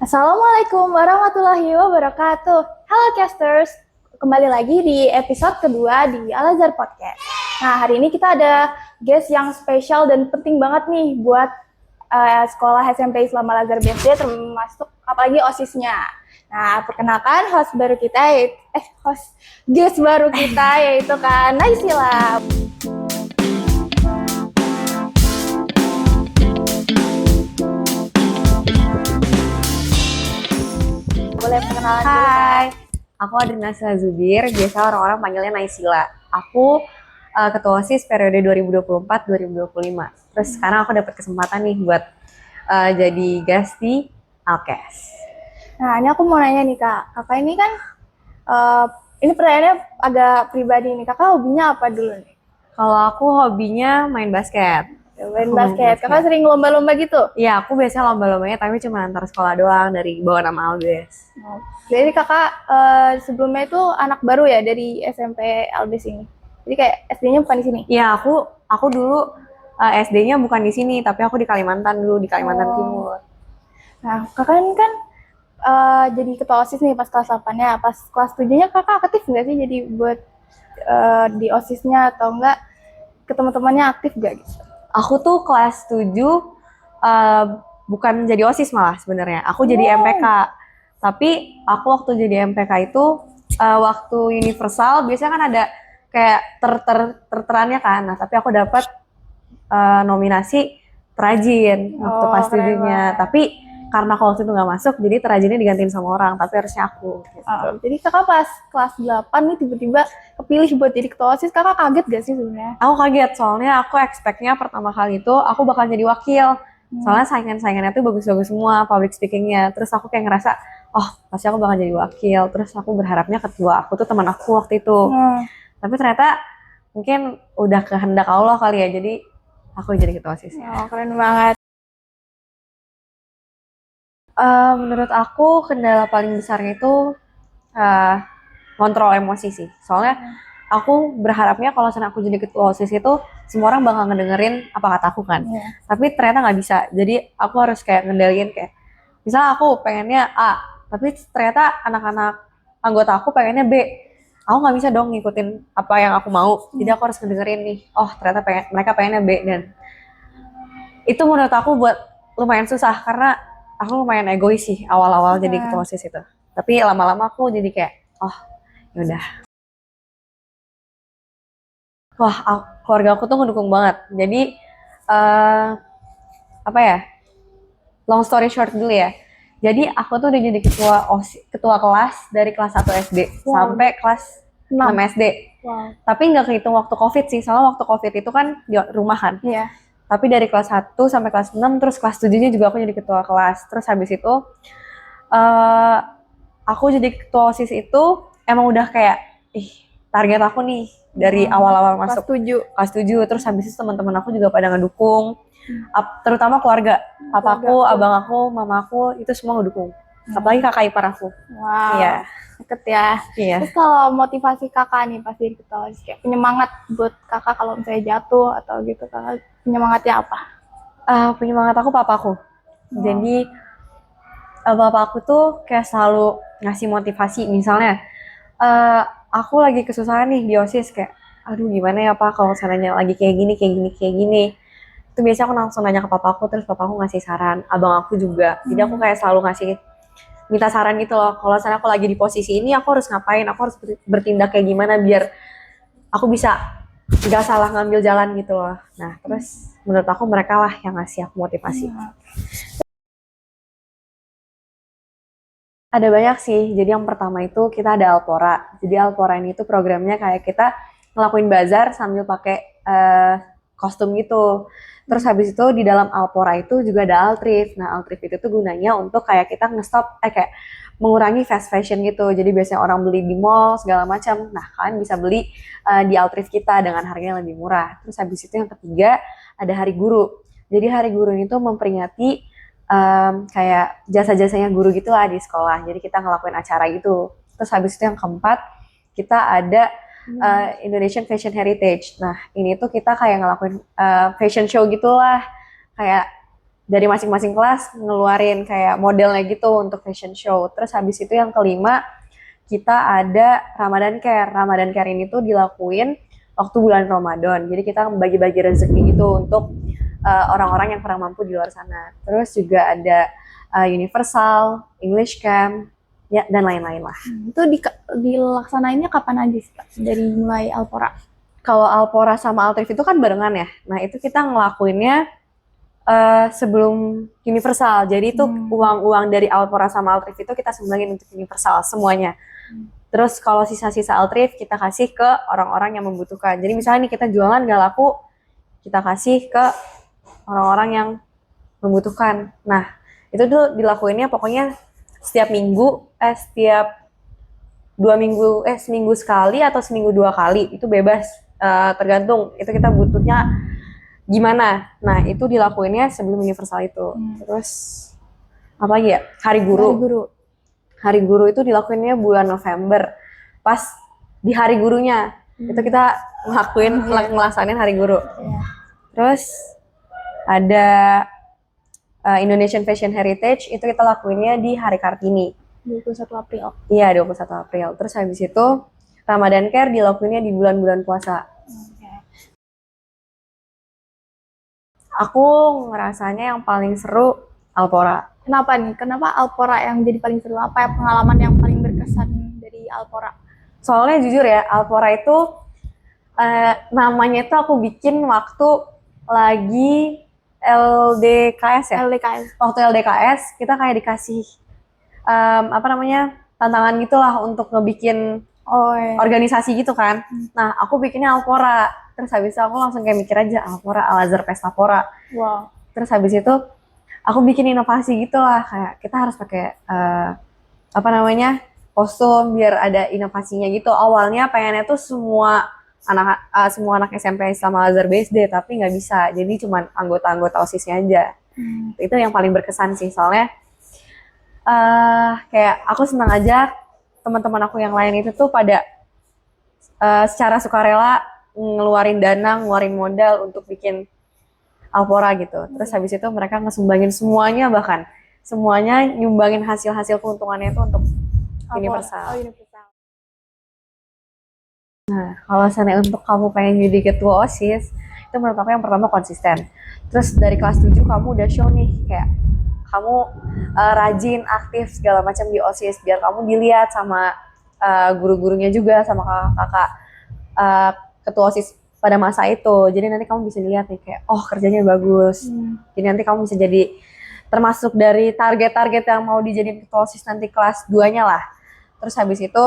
Assalamualaikum warahmatullahi wabarakatuh. Halo casters, kembali lagi di episode kedua di Al-Azhar Podcast. Nah, hari ini kita ada guest yang spesial dan penting banget nih buat sekolah SMP Islam Al-Azhar BSD, termasuk apalagi OSIS-nya. Nah, perkenalkan host guest baru kita yaitu Kak Naysila. Boleh perkenalan dulu, Kak? Hai, aku Adrina Zubir, biasa orang-orang panggilnya Naysila. Aku ketua OSIS periode 2024-2025. Terus sekarang aku dapat kesempatan nih buat jadi guest di Alkes. Nah, ini aku mau nanya nih, Kak. Kakak ini kan, ini pertanyaannya agak pribadi nih. Kakak hobinya apa dulu nih? Kalau aku hobinya main basket. Main basket. Kakak sering lomba-lomba gitu? Iya, aku biasanya lomba-lombanya tapi cuma antar sekolah doang dari bawah nama Albes. Jadi kakak sebelumnya itu anak baru ya dari SMP Albes ini? Jadi kayak SD-nya bukan di sini? Iya, aku dulu SD-nya bukan di sini, tapi aku di Kalimantan dulu, di Kalimantan Timur. Nah, kakak ini kan jadi ketua OSIS nih pas kelas 8-nya. Pas kelas 7-nya kakak aktif nggak sih jadi buat di OSIS-nya atau enggak ke teman-temannya aktif nggak gitu? Aku tuh kelas 7 bukan jadi OSIS malah sebenarnya. Aku jadi MPK. Tapi aku waktu jadi MPK itu waktu universal biasanya kan ada kayak terterannya kan. Nah, tapi aku dapat nominasi terajin waktu pas 7-nya. Tapi karena waktu itu nggak masuk, jadi terajinnya digantiin sama orang, tapi harusnya aku. Gitu. Jadi kakak pas kelas 8 nih tiba-tiba kepilih buat jadi ketua OSIS, kakak kaget gak sih sebenarnya? Aku kaget, soalnya aku expect-nya pertama kali itu aku bakal jadi wakil. Soalnya saingan-saingannya tuh bagus-bagus semua public speaking-nya. Terus aku kayak ngerasa, oh pasti aku bakal jadi wakil. Terus aku berharapnya ketua aku tuh teman aku waktu itu. Tapi ternyata mungkin udah kehendak Allah kali ya, jadi aku jadi ketua OSIS. Oh, keren banget. Menurut aku kendala paling besarnya itu kontrol emosi sih. Soalnya aku berharapnya kalau misalnya aku jadi ketua OSIS itu semua orang bakal ngedengerin apa kata aku kan. Tapi ternyata nggak bisa. Jadi aku harus kayak ngendaliin kayak, misalnya aku pengennya A, tapi ternyata anak-anak anggota aku pengennya B. Aku nggak bisa dong ngikutin apa yang aku mau. Jadi aku harus ngedengerin nih, oh ternyata mereka pengennya B. Dan itu menurut aku buat lumayan susah karena aku lumayan egois sih awal-awal jadi ketua OSIS itu. Tapi lama-lama aku jadi kayak, oh yaudah. Wah, keluarga aku tuh ngedukung banget. Jadi apa ya? Long story short dulu ya. Jadi aku tuh udah jadi ketua kelas dari kelas 1 SD sampai kelas 6 SD. Tapi nggak kehitung waktu COVID sih. Soalnya waktu COVID itu kan di rumah kan. Tapi dari kelas 1 sampai kelas 6 terus kelas 7-nya juga aku jadi ketua kelas. Terus habis itu aku jadi ketua OSIS itu emang udah kayak target aku nih dari awal-awal masuk kelas 7. Terus habis itu teman-teman aku juga pada ngedukung, terutama keluarga, papaku, abang aku, mama aku itu semua ngedukung, apalagi kakak ipar aku. Iya, deket ya. Iya. Terus kalau motivasi kakak nih pas jadi ketua OSIS, kayak penyemangat buat kakak kalau misalnya jatuh atau gitu, kakak penyemangatnya apa? Penyemangat aku papaku. Jadi bapak aku tuh kayak selalu ngasih motivasi. Misalnya aku lagi kesusahan nih di OSIS, kayak aduh gimana ya Pak kalau misalnya lagi kayak gini. Itu biasanya aku langsung nanya ke papaku, terus papaku ngasih saran, abang aku juga. Jadi aku kayak selalu minta saran gitu loh. Kalau misalnya aku lagi di posisi ini, aku harus ngapain, aku harus bertindak kayak gimana biar aku bisa gak salah ngambil jalan gitu loh. Nah terus menurut aku mereka lah yang ngasih aku motivasi. Ada banyak sih. Jadi yang pertama itu kita ada Alpora. Jadi Alpora ini tuh programnya kayak kita ngelakuin bazar sambil pakai kostum gitu. Terus habis itu di dalam Alpora itu juga ada Altrif. Nah Altrif itu tuh gunanya untuk kayak kita kayak mengurangi fast fashion gitu. Jadi biasanya orang beli di mall segala macam. Nah kalian bisa beli di Altrif kita dengan harganya lebih murah. Terus habis itu yang ketiga ada Hari Guru. Jadi Hari Guru ini tuh memperingati kayak jasa-jasanya guru gitu lah di sekolah. Jadi kita ngelakuin acara gitu. Terus habis itu yang keempat kita ada Indonesian Fashion Heritage. Nah ini tuh kita kayak ngelakuin fashion show gitulah, kayak dari masing-masing kelas ngeluarin kayak modelnya gitu untuk fashion show. Terus habis itu yang kelima, kita ada Ramadan Care. Ramadan Care ini tuh dilakuin waktu bulan Ramadan. Jadi kita bagi-bagi rezeki gitu untuk orang-orang yang kurang mampu di luar sana. Terus juga ada Universal, English Camp, ya dan lain-lain lah. Itu dilaksanainnya kapan aja sih, Kak? Dari mulai Alpora? Kalau Alpora sama Altrif itu kan barengan ya. Nah itu kita ngelakuinnya sebelum Universal. Jadi itu uang-uang dari Alpora sama Altrif itu kita sumbangin untuk Universal semuanya. Terus kalau sisa-sisa Altrif kita kasih ke orang-orang yang membutuhkan. Jadi misalnya nih kita jualan gak laku, kita kasih ke orang-orang yang membutuhkan. Nah itu tuh dilakuinnya pokoknya setiap minggu, setiap 2 minggu, seminggu sekali atau seminggu 2 kali, itu bebas, tergantung itu kita butuhnya gimana. Nah itu dilakuinnya sebelum Universal itu. Terus apa lagi ya? Hari Guru. Hari Guru itu dilakuinnya bulan November, pas di hari gurunya itu kita ngelaksanain Hari Guru. Terus ada Indonesian Fashion Heritage, itu kita lakuinnya di Hari Kartini. 21 April. Iya, 21 April. Terus habis itu Ramadan Care dilakuinnya di bulan-bulan puasa. Aku ngerasanya yang paling seru Alpora. Kenapa nih? Kenapa Alpora yang jadi paling seru? Apa ya pengalaman yang paling berkesan dari Alpora? Soalnya jujur ya, Alpora itu namanya itu aku bikin waktu lagi LDKS ya. LDKS. Waktu LDKS kita kayak dikasih tantangan gitulah untuk ngebikin organisasi gitu kan. Nah aku bikinnya Alpora. Terus habis itu aku langsung kayak mikir aja Alpora, Al-Azhar Pestapora. Wow. Terus habis itu aku bikin inovasi gitu lah, kayak kita harus pakai kostum biar ada inovasinya gitu. Awalnya pengennya tuh semua anak SMP sama Al-Azhar BSD, tapi nggak bisa. Jadi cuman anggota-anggota OSISnya aja. Itu yang paling berkesan sih, soalnya kayak aku senang aja teman-teman aku yang lain itu tuh pada secara sukarela ngeluarin dana, ngeluarin modal untuk bikin Alpora gitu. Terus habis itu mereka ngesumbangin semuanya, bahkan semuanya nyumbangin hasil-hasil keuntungannya itu untuk Universal. Universal. Nah, kalau misalnya untuk kamu pengen jadi ketua OSIS, itu menurut aku yang pertama konsisten. Terus dari kelas 7 kamu udah show nih, kayak kamu rajin, aktif segala macam di OSIS, biar kamu dilihat sama guru-gurunya juga, sama kakak-kakak ketua OSIS pada masa itu. Jadi nanti kamu bisa dilihat nih kayak, oh kerjanya bagus. Jadi nanti kamu bisa jadi termasuk dari target-target yang mau dijadiin ketua OSIS nanti kelas 2-nya lah. Terus habis itu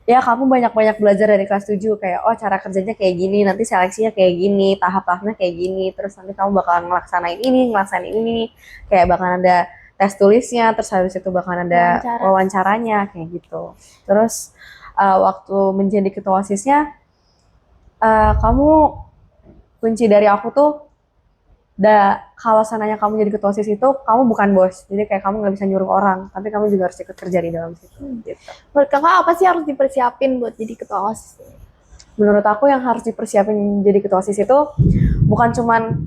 ya kamu banyak-banyak belajar dari kelas 7 kayak, oh cara kerjanya kayak gini, nanti seleksinya kayak gini, tahap-tahapnya kayak gini. Terus nanti kamu bakal ngelaksanain ini, kayak bakal ada tes tulisnya, terus habis itu bakal ada wawancaranya kayak gitu. Terus waktu menjadi ketua OSISnya, kamu kunci dari aku tuh kalau sananya kamu jadi ketua OSIS itu kamu bukan bos, jadi kayak kamu nggak bisa nyuruh orang, tapi kamu juga harus ikut kerja di dalam situ. Gitu. Menurut kakak apa sih harus dipersiapin buat jadi ketua OSIS? Menurut aku yang harus dipersiapin jadi ketua OSIS itu bukan cuman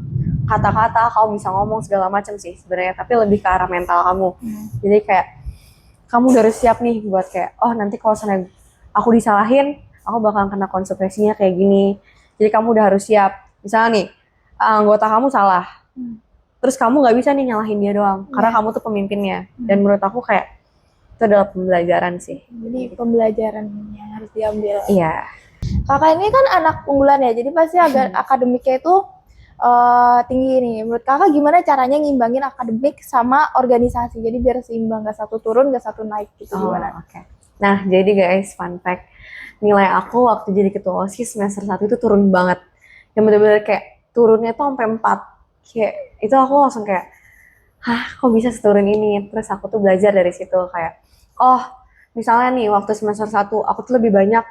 kata-kata kamu bisa ngomong segala macam sih sebenarnya, tapi lebih ke arah mental kamu. Jadi kayak kamu udah harus siap nih buat kayak, oh nanti kalau sananya aku disalahin, aku bakal kena konsekuensinya kayak gini. Jadi kamu udah harus siap. Misalnya nih, anggota kamu salah, terus kamu nggak bisa nih nyalahin dia doang, karena kamu tuh pemimpinnya. Dan menurut aku kayak itu adalah pembelajaran sih. Jadi pembelajaran yang harus diambil. Iya. Kakak ini kan anak unggulan ya, jadi pasti agak akademiknya itu tinggi nih. Menurut kakak gimana caranya ngimbangin akademik sama organisasi? Jadi biar seimbang, gak satu turun, gak satu naik gitu. Gimana? Okay. Nah, jadi guys, fun fact, nilai aku waktu jadi ketua OSIS semester 1 itu turun banget. Yang bener-bener kayak turunnya tuh sampai 4. Kayak itu aku langsung kayak, kok bisa seturun ini? Terus aku tuh belajar dari situ kayak, oh misalnya nih waktu semester 1 aku tuh lebih banyak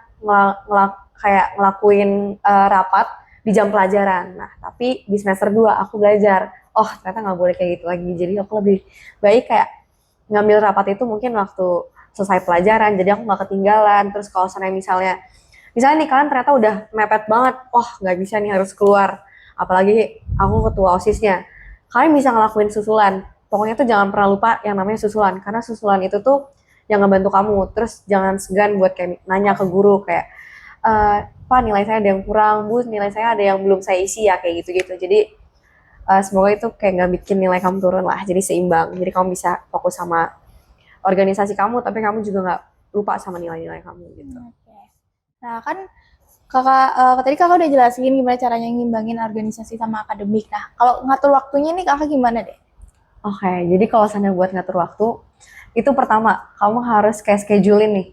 ngelakuin rapat di jam pelajaran. Nah, tapi di semester 2 aku belajar, oh ternyata nggak boleh kayak gitu lagi. Jadi aku lebih baik kayak ngambil rapat itu mungkin waktu selesai pelajaran, jadi aku nggak ketinggalan. Terus kalau misalnya nih kalian ternyata udah mepet banget, nggak bisa nih harus keluar. Apalagi aku ketua OSISnya. kalian bisa ngelakuin susulan. Pokoknya tuh jangan pernah lupa yang namanya susulan, karena susulan itu tuh yang ngebantu kamu. Terus jangan segan buat kayak nanya ke guru kayak, Pak nilai saya ada yang kurang, Bu nilai saya ada yang belum saya isi ya, kayak gitu-gitu. Jadi semoga itu kayak nggak bikin nilai kamu turun lah, jadi seimbang. Jadi kamu bisa fokus sama organisasi kamu, tapi kamu juga nggak lupa sama nilai-nilai kamu gitu. Oke. Nah kan tadi kakak udah jelasin gimana caranya ngimbangin organisasi sama akademik. Nah kalau ngatur waktunya nih kakak gimana deh? Oke, jadi kalau misalnya buat ngatur waktu, itu pertama, kamu harus kayak schedulein nih.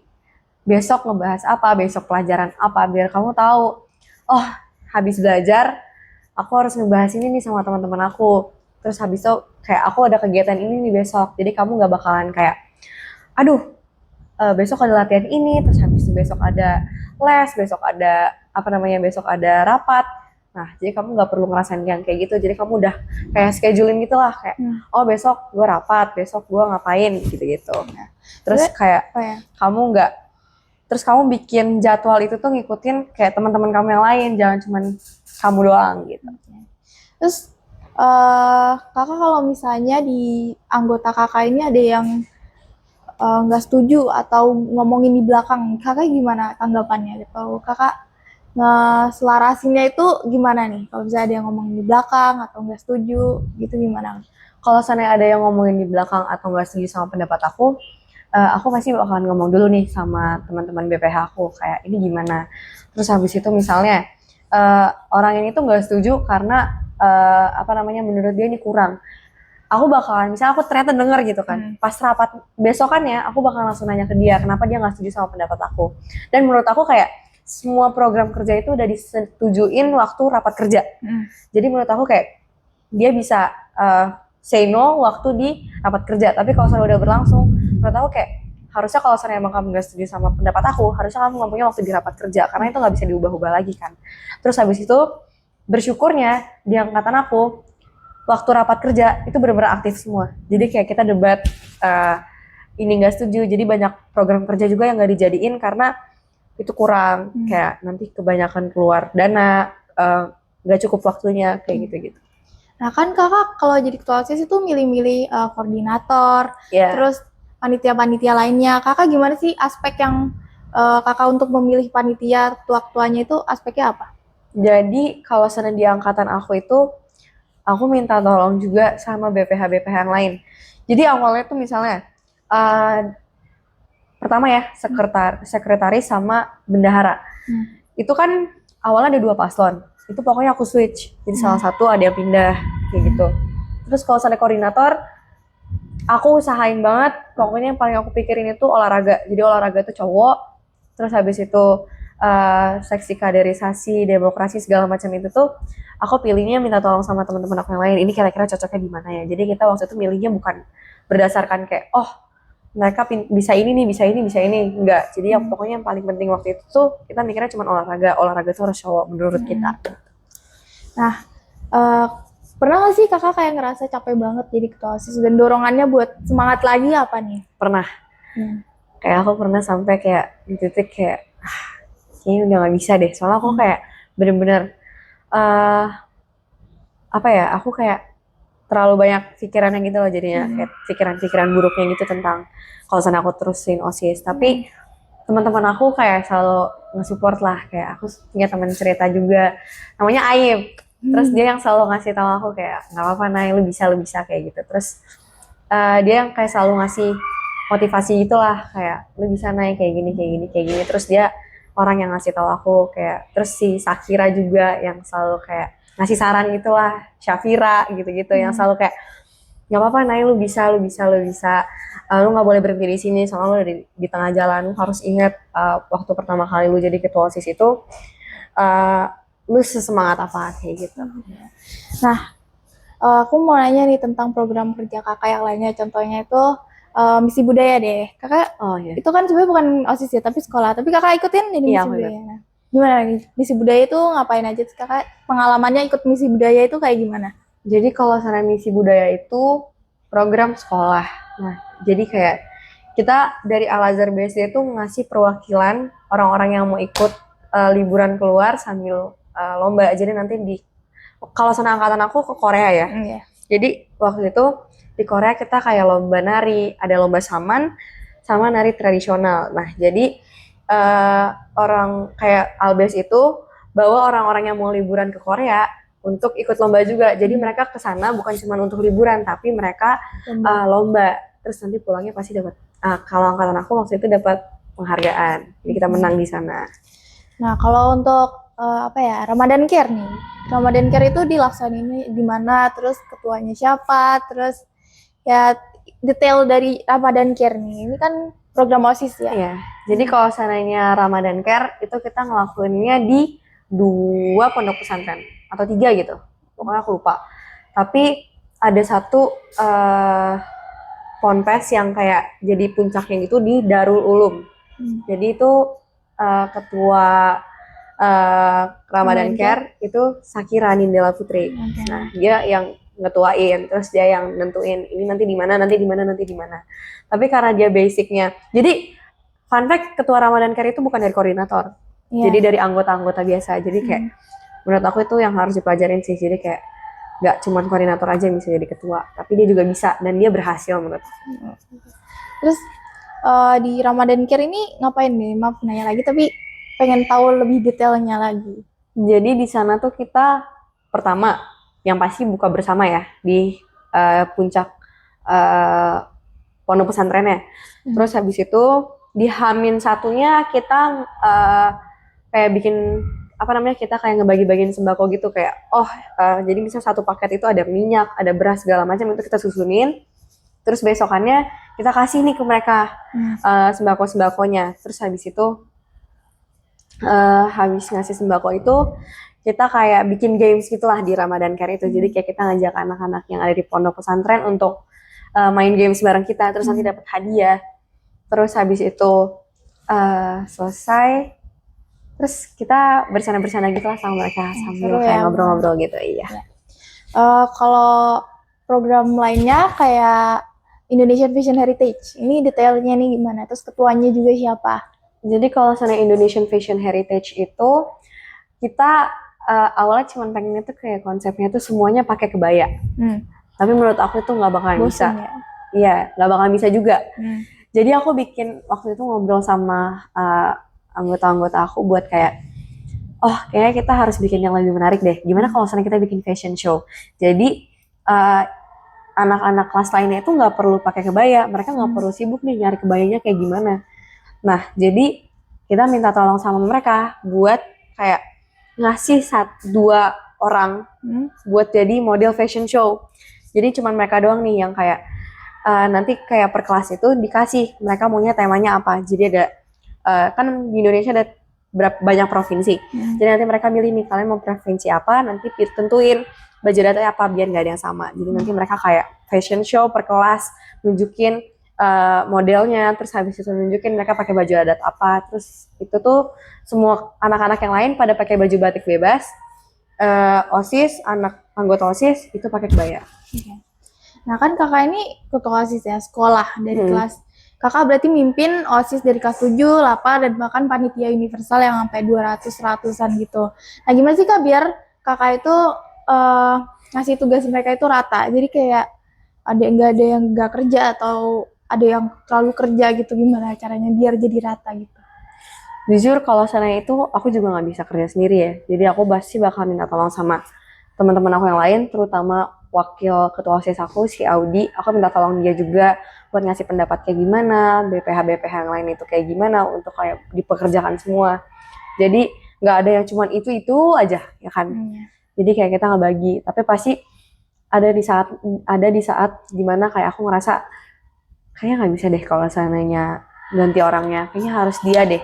Besok ngebahas apa, besok pelajaran apa, biar kamu tahu, oh habis belajar, aku harus ngebahas ini nih sama teman-teman aku. Terus habis itu kayak aku ada kegiatan ini nih besok, jadi kamu nggak bakalan kayak, aduh besok ada latihan ini, terus habis itu besok ada les, besok ada apa namanya, besok ada rapat. Nah, jadi kamu nggak perlu ngerasain yang kayak gitu. Jadi kamu udah kayak scheduling gitu lah, kayak oh besok gue rapat, besok gue ngapain gitu-gitu. Terus kayak kamu nggak, terus kamu bikin jadwal itu tuh ngikutin kayak teman-teman kamu yang lain, jangan cuman kamu doang gitu. Terus kakak kalau misalnya di anggota kakak ini ada yang nggak setuju atau ngomongin di belakang, kakak gimana tanggapannya gitu? Kakak ngeselarasinnya itu gimana nih? Kalau misalnya ada yang ngomongin di belakang atau nggak setuju, gitu gimana? Kalau misalnya ada yang ngomongin di belakang atau nggak setuju sama pendapat aku pasti bakalan ngomong dulu nih sama teman-teman BPH aku, kayak ini gimana. Terus habis itu misalnya orang ini tuh nggak setuju karena apa namanya, menurut dia ini kurang. Aku bakalan, misalnya aku ternyata denger gitu kan, pas rapat besokannya aku bakal langsung nanya ke dia kenapa dia nggak setuju sama pendapat aku. Dan menurut aku kayak semua program kerja itu udah disetujuin waktu rapat kerja. Jadi menurut aku kayak dia bisa say no waktu di rapat kerja. Tapi kalau misalnya udah berlangsung, menurut aku kayak harusnya kalau misalnya emang kamu nggak setuju sama pendapat aku, harusnya kamu ngomongnya waktu di rapat kerja, karena itu nggak bisa diubah-ubah lagi kan. Terus habis itu bersyukurnya di angkatan aku waktu rapat kerja itu benar-benar aktif semua. Jadi kayak kita debat ini nggak setuju. Jadi banyak program kerja juga yang nggak dijadiin karena itu kurang, kayak nanti kebanyakan keluar dana, nggak cukup waktunya, kayak gitu-gitu. Nah kan kakak kalau jadi ketua OSIS itu milih-milih koordinator, terus panitia-panitia lainnya. Kakak gimana sih aspek yang kakak untuk memilih panitia ketua-ketuanya itu aspeknya apa? Jadi kalau misalnya di angkatan aku itu, aku minta tolong juga sama BPH-BPH yang lain. Jadi awalnya tuh misalnya pertama ya sekretaris sama bendahara. Itu kan awalnya ada 2 paslon. Itu pokoknya aku switch. Jadi salah satu ada yang pindah kayak gitu. Terus kalau misalnya koordinator, aku usahain banget. Pokoknya yang paling aku pikirin itu olahraga. Jadi olahraga itu cowok. Terus habis itu seksi kaderisasi, demokrasi segala macam itu tuh aku pilihnya minta tolong sama teman-teman aku yang lain. Ini kira-kira cocoknya di mana ya. Jadi kita waktu itu milihnya bukan berdasarkan kayak mereka bisa ini nih, bisa ini, enggak. Jadi yang pokoknya yang paling penting waktu itu tuh kita mikirnya cuma olahraga itu harus cowok menurut kita. Nah, pernah gak sih kakak kayak ngerasa capek banget jadi ketua OSIS dan dorongannya buat semangat lagi apa nih? Pernah. Kayak aku pernah sampai kayak di titik kayak kayaknya udah gak bisa deh. Soalnya aku kayak bener-bener aku kayak terlalu banyak pikirannya gitu loh jadinya, kayak pikiran-pikiran buruknya gitu tentang kalau misalnya aku terusin OSIS. Tapi teman-teman aku kayak selalu nge-support lah, kayak aku punya teman cerita juga namanya Aib. Terus dia yang selalu ngasih tahu aku kayak nggak apa-apa Nay, lu bisa kayak gitu. Terus dia yang kayak selalu ngasih motivasi gitulah, kayak lu bisa Nay, kayak gini. Terus dia orang yang ngasih tahu aku kayak, terus si Sakira juga yang selalu kayak ngasih saran gitulah, Syafira gitu-gitu yang selalu kayak nggak apa-apa Nay, lu bisa, lu nggak boleh berhenti di sini, soalnya lu di tengah jalan. Lu harus ingat waktu pertama kali lu jadi ketua OSIS itu lu sesemangat apa kayak gitu. Nah, aku mau nanya nih tentang program kerja kakak yang lainnya. Contohnya itu misi budaya deh. Kakak itu kan sebenarnya bukan OSIS ya, tapi sekolah. Tapi kakak ikutin ini misi budaya. Nah, gimana nih? Misi budaya itu ngapain aja sih kakak? Pengalamannya ikut misi budaya itu kayak gimana? Jadi kalau misalnya misi budaya itu program sekolah. Nah, jadi kayak kita dari Al-Azhar BSD itu ngasih perwakilan orang-orang yang mau ikut liburan keluar sambil lomba. Jadi nanti kalau sana angkatan aku ke Korea ya. Jadi waktu itu di Korea kita kayak lomba nari, ada lomba saman sama nari tradisional. Nah, jadi orang kayak Albes itu bawa orang-orang yang mau liburan ke Korea untuk ikut lomba juga. Jadi mereka ke sana bukan cuma untuk liburan, tapi mereka lomba. Terus nanti pulangnya pasti dapat. Kalau angkatan aku waktu itu dapat penghargaan. Jadi kita menang di sana. Nah, kalau untuk Ramadan Care nih. Ramadan Care itu dilaksanain di mana, terus ketuanya siapa, terus ya detail dari Ramadan Care nih. Ini kan program OSIS ya. Iya. Jadi kalau seandainya Ramadan Care itu kita ngelakuinnya di 2 pondok pesantren atau 3 gitu. Pokoknya aku lupa. Tapi ada satu ponpes yang kayak jadi puncaknya gitu di Darul Ulum. Jadi itu ketua Ramadan Care itu Sakira Nindela Putri. Nah, dia yang ngetuain, terus dia yang nentuin ini nanti di mana, nanti di mana, nanti di mana. Tapi karena dia basicnya, jadi fun fact ketua Ramadan Care itu bukan dari koordinator, jadi dari anggota-anggota biasa. Jadi kayak menurut aku itu yang harus dipelajarin sih. Jadi kayak nggak cuma koordinator aja yang bisa jadi ketua, tapi dia juga bisa dan dia berhasil menurut aku. Terus di Ramadan Care ini ngapain nih? Maaf nanya lagi, tapi pengen tahu lebih detailnya lagi. Jadi di sana tuh kita pertama yang pasti buka bersama ya di puncak pondok pesantrennya. Terus habis itu di H-1-nya kita kayak bikin kita kayak ngebagi-bagiin sembako gitu kayak jadi bisa satu paket itu ada minyak, ada beras segala macam itu kita susunin. Terus besokannya kita kasih nih ke mereka sembako-sembakonya. Terus habis itu habis ngasih sembako itu kita kayak bikin games gitulah di Ramadan Care itu. Jadi kayak kita ngajak anak-anak yang ada di pondok pesantren untuk main games bareng kita, terus nanti dapat hadiah. Terus habis itu selesai, terus kita bersana-bersana gitulah sama mereka sambil kayak ngobrol-ngobrol gitu. Iya. Kalau program lainnya kayak Indonesian Fashion Heritage, ini detailnya nih gimana? Terus ketuanya juga siapa? Jadi kalau sana Indonesian Fashion Heritage itu kita awalnya cuma pengen itu kayak konsepnya itu semuanya pakai kebaya. Tapi menurut aku itu nggak bakalan bisa. Ya? Iya, nggak bakalan bisa juga. Jadi aku bikin waktu itu ngobrol sama anggota-anggota aku buat kayak, kayaknya kita harus bikin yang lebih menarik deh. Gimana kalau sana kita bikin fashion show? Jadi anak-anak kelas lainnya itu nggak perlu pakai kebaya, mereka nggak perlu sibuk nih nyari kebayanya kayak gimana. Nah, jadi kita minta tolong sama mereka buat kayak ngasih 2 orang buat jadi model fashion show. Jadi cuman mereka doang nih yang kayak nanti kayak per kelas itu dikasih mereka maunya temanya apa. Jadi ada kan di Indonesia ada banyak provinsi. Jadi nanti mereka milih nih kalian mau provinsi apa, nanti tentuin baju datanya apa biar nggak ada yang sama. Jadi nanti mereka kayak fashion show per kelas nunjukin modelnya, terus habis itu nunjukin mereka pakai baju adat apa. Terus itu tuh semua anak-anak yang lain pada pakai baju batik bebas. OSIS, anggota OSIS itu pakai kebaya. Nah kan kakak ini ketua OSIS ya, sekolah dari kelas. Kakak berarti mimpin OSIS dari kelas 7, 8, dan bahkan panitia universal yang sampai 200-100an gitu. Nah gimana sih kak biar kakak itu ngasih tugas mereka itu rata? Jadi kayak nggak ada yang nggak kerja atau ada yang terlalu kerja gitu, gimana caranya biar jadi rata gitu? Jujur kalau sana itu aku juga nggak bisa kerja sendiri ya. Jadi aku pasti bakal minta tolong sama teman-teman aku yang lain, terutama wakil ketua OSIS aku si Audi. Aku minta tolong dia juga buat ngasih pendapat kayak gimana, BPH yang lain itu kayak gimana untuk kayak dipekerjakan semua. Jadi nggak ada yang cuman itu aja ya kan. Jadi kayak kita ngebagi. Tapi pasti ada di saat dimana kayak aku ngerasa kayaknya nggak bisa deh kalau seandainya ganti orangnya. Kayaknya harus dia deh.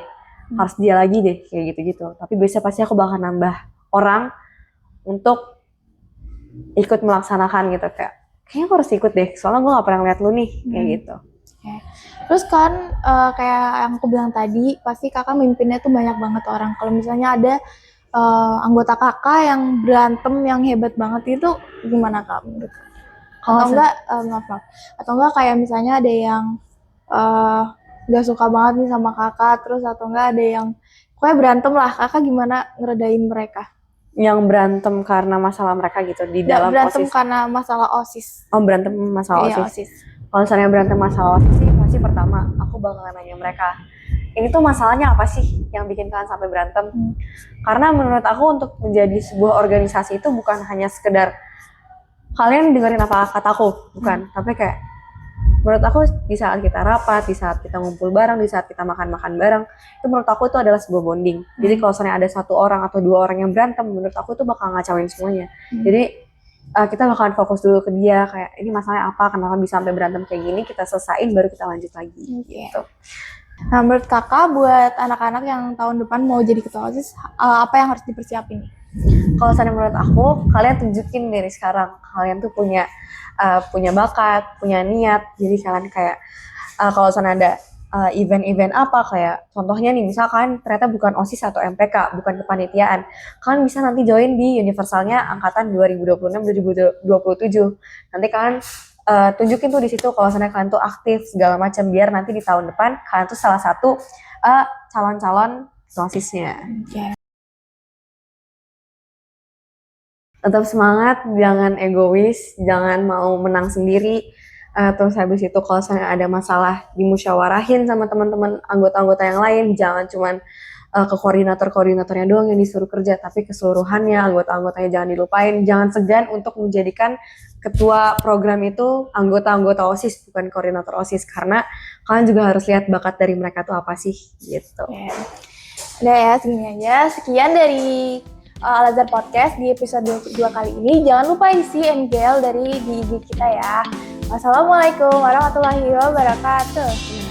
Harus dia lagi deh kayak gitu-gitu. Tapi biasa pasti aku bakal nambah orang untuk ikut melaksanakan gitu kayaknya aku harus ikut deh soalnya gue gak pernah lihat lu nih kayak gitu. Terus kan kayak yang aku bilang tadi pasti kakak mimpinnya tuh banyak banget orang. Kalau misalnya ada anggota kakak yang berantem yang hebat banget itu gimana kak menurut? Atau enggak atau enggak kayak misalnya ada yang gak suka banget nih sama kakak, terus atau enggak ada yang pokoknya berantem lah, kakak gimana ngeredain mereka? yang berantem karena masalah mereka gitu di Nggak dalam berantem OSIS. karena masalah OSIS. Oh, berantem masalah Iya, OSIS. Kalau misalnya berantem masalah OSIS sih, pasti pertama aku bakalan nanya mereka, ini tuh masalahnya apa sih yang bikin kalian sampai berantem? Karena menurut aku untuk menjadi sebuah organisasi itu bukan hanya sekedar kalian dengerin apa kataku, bukan. Tapi kayak menurut aku di saat kita rapat, di saat kita ngumpul bareng, di saat kita makan-makan bareng, itu menurut aku itu adalah sebuah bonding. Jadi kalau misalnya ada 1 orang atau 2 orang yang berantem, menurut aku itu bakal ngacauin semuanya. Jadi kita bakalan fokus dulu ke dia, kayak ini masalahnya apa, kenapa bisa sampai berantem kayak gini, kita selesain baru kita lanjut lagi. Gitu. Nah, menurut kakak buat anak-anak yang tahun depan mau jadi ketua OSIS, apa yang harus dipersiapin? Kalau misalnya menurut aku, kalian tunjukin dari sekarang, kalian tuh punya bakat, punya niat. Jadi kalian kayak kalau misalnya ada event-event apa, kayak contohnya nih, misalkan ternyata bukan OSIS atau MPK, bukan kepanitiaan, kalian bisa nanti join di universalnya angkatan 2026-2027. Nanti kalian tunjukin tuh di situ kalau misalnya kalian tuh aktif segala macam, biar nanti di tahun depan kalian tuh salah satu calon-calon OSISnya. Tetap semangat, jangan egois, jangan mau menang sendiri. Terus habis itu kalau misalnya ada masalah dimusyawarahin sama teman-teman anggota-anggota yang lain, jangan cuman ke koordinatornya doang yang disuruh kerja, tapi keseluruhannya anggota-anggotanya jangan dilupain. Jangan segan untuk menjadikan ketua program itu anggota-anggota OSIS, bukan koordinator OSIS, karena kalian juga harus lihat bakat dari mereka tuh apa sih gitu. Udah ya, segini aja. Sekian dari Al-Azhar Podcast di episode 2 kali ini. Jangan lupa isi NGL dari di IG kita ya. Wassalamualaikum warahmatullahi wabarakatuh.